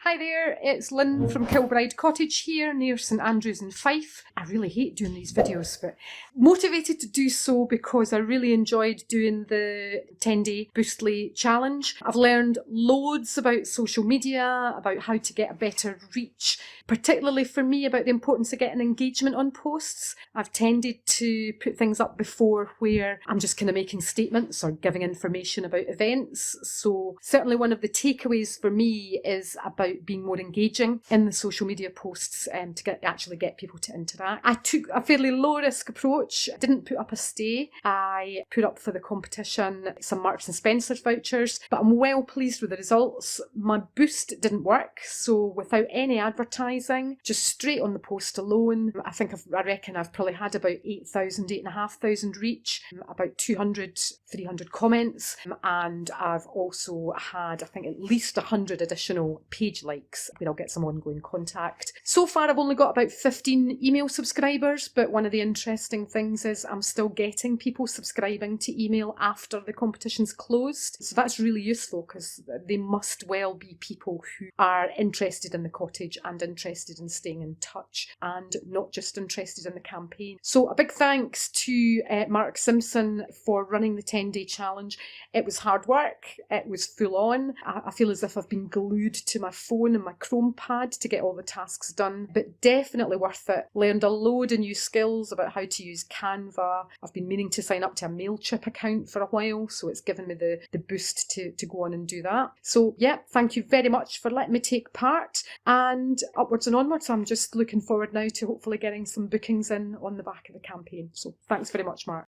Hi there, it's Lynn from Kilbride Cottage here near St Andrews in Fife. I really hate doing these videos, but motivated to do so because I really enjoyed doing the 10-day Boostly challenge. I've learned loads about social media, about how to get a better reach, particularly for me about the importance of getting engagement on posts. I've tended to put things up before where I'm just kind of making statements or giving information about events. So certainly one of the takeaways for me is about being more engaging in the social media posts to actually get people to interact. I took a fairly low risk approach. I didn't put up a stay. I put up for the competition some Marks and Spencer's vouchers, but I'm well pleased with the results. My boost didn't work, so without any advertising, just straight on the post alone, I reckon I've probably had about 8,000, 8,500 reach, about 200, 300 comments, and I've also had, I think, at least 100 additional page likes where I'll get some ongoing contact. So far I've only got about 15 email subscribers, but one of the interesting things is I'm still getting people subscribing to email after the competition's closed. So that's really useful because they must well be people who are interested in the cottage and interested in staying in touch and not just interested in the campaign. So a big thanks to Mark Simpson for running the 10-day challenge. It was hard work, it was full on. I feel as if I've been glued to my phone and my Chrome pad to get all the tasks done, but definitely worth it. Learned a load of new skills about how to use Canva. I've been meaning to sign up to a MailChimp account for a while, so it's given me the boost to go on and do that. So yeah, thank you very much for letting me take part, and upwards and onwards. I'm just looking forward now to hopefully getting some bookings in on the back of the campaign. So thanks very much, Mark.